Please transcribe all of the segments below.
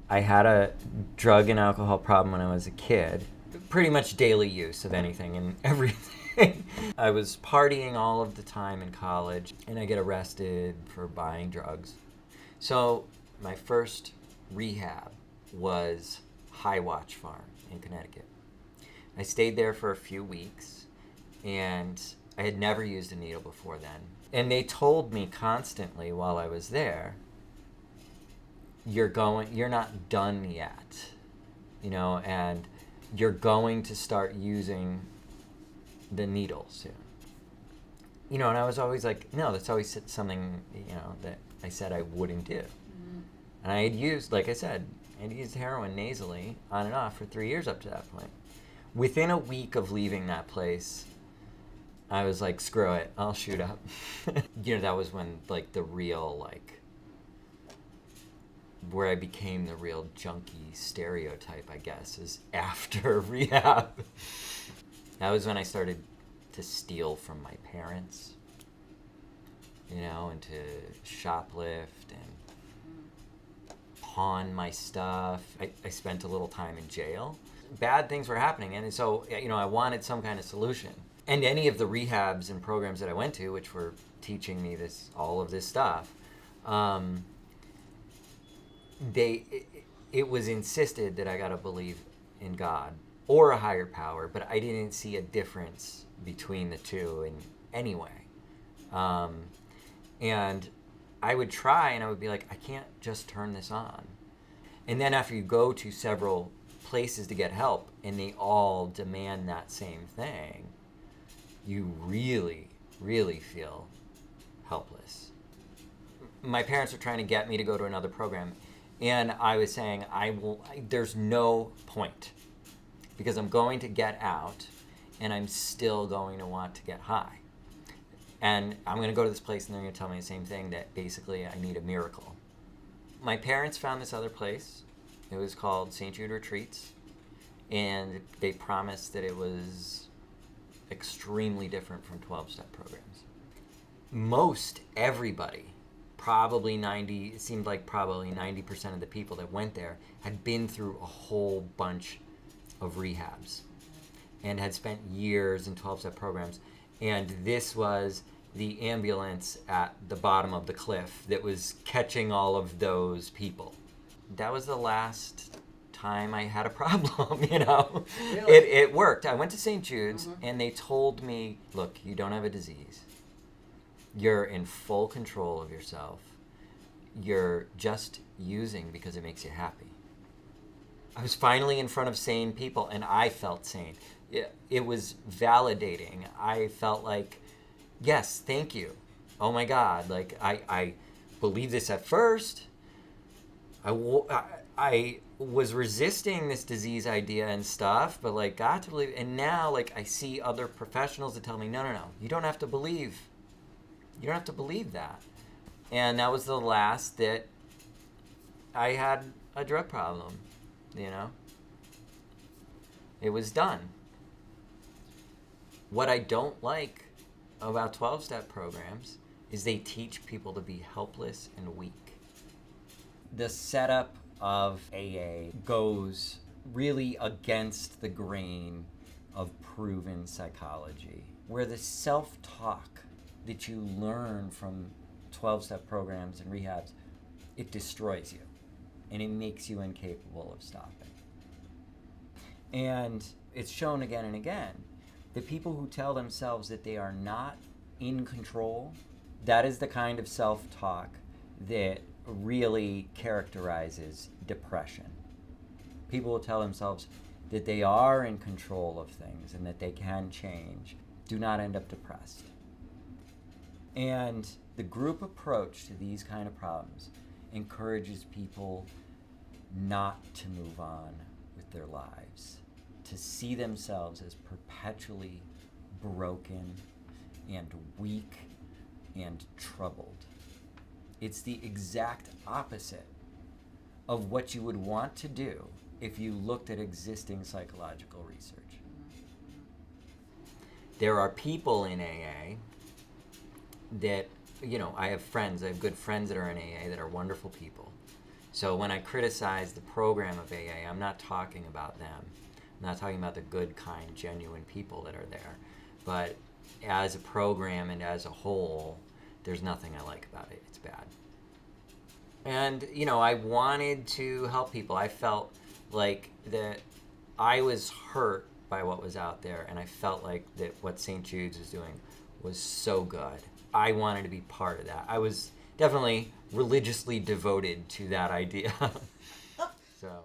I had a drug and alcohol problem when I was a kid. Pretty much daily use of anything and everything. I was partying all of the time in college, and I get arrested for buying drugs. So my first rehab was High Watch Farm in Connecticut. I stayed there for a few weeks, and I had never used a needle before then. And they told me constantly while I was there, you're not done yet, and you're going to start using the needle soon. And I was always like, no, that's always something, that I said I wouldn't do. Mm-hmm. And I had used, like I said, I'd used heroin nasally on and off for 3 years up to that point. Within a week of leaving that place, I was like, screw it, I'll shoot up. That was when, the real, where I became the real junkie stereotype, I guess, is after rehab. That was when I started to steal from my parents, and to shoplift and pawn my stuff. I spent a little time in jail. Bad things were happening, and so, I wanted some kind of solution. And any of the rehabs and programs that I went to, which were teaching me all of this stuff, it was insisted that I got to believe in God or a higher power, but I didn't see a difference between the two in any way. And I would try, and I would be like, I can't just turn this on. And then after you go to several places to get help, and they all demand that same thing, you really, really feel helpless. My parents were trying to get me to go to another program, and I was saying, there's no point, because I'm going to get out, and I'm still going to want to get high. And I'm going to go to this place, and they're going to tell me the same thing, that basically I need a miracle. My parents found this other place. It was called St. Jude Retreats, and they promised that it was extremely different from 12-step programs. Most everybody, probably 90% of the people that went there had been through a whole bunch of rehabs and had spent years in 12-step programs. And this was the ambulance at the bottom of the cliff that was catching all of those people. That was the last time I had a problem, Really? It worked. I went to St. Jude's, and they told me, look, you don't have a disease. You're in full control of yourself. You're just using because it makes you happy. I was finally in front of sane people, and I felt sane. It was validating. I felt like, yes, thank you. Oh my God. I believed this at first. I was resisting this disease idea and stuff, but got to believe. And now I see other professionals that tell me, no, you don't have to believe. You don't have to believe that. And that was the last that I had a drug problem, It was done. What I don't like about 12-step programs is they teach people to be helpless and weak. The setup of AA goes really against the grain of proven psychology, where the self-talk that you learn from 12-step programs and rehabs, it destroys you, and it makes you incapable of stopping. And it's shown again and again. The people who tell themselves that they are not in control, that is the kind of self-talk that really characterizes depression. People who tell themselves that they are in control of things and that they can change do not end up depressed. And the group approach to these kind of problems encourages people not to move on with their lives, to see themselves as perpetually broken and weak and troubled. It's the exact opposite of what you would want to do if you looked at existing psychological research. There are people in AA that, I have good friends that are in AA that are wonderful people. So when I criticize the program of AA, I'm not talking about them. I'm not talking about the good, kind, genuine people that are there. But as a program and as a whole, there's nothing I like about it. It's bad. And, I wanted to help people. I felt like that I was hurt by what was out there, and I felt like that what St. Jude's was doing was so good. I wanted to be part of that. I was definitely religiously devoted to that idea. So.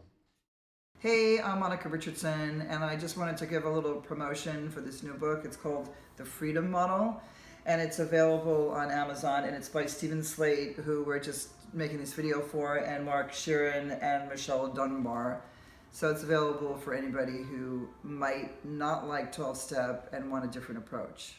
Hey, I'm Monica Richardson, and I just wanted to give a little promotion for this new book. It's called The Freedom Model, and it's available on Amazon, and it's by Slate, who we're just making this video for, and Mark Sheeran and Michelle Dunbar. So it's available for anybody who might not like 12-step and want a different approach.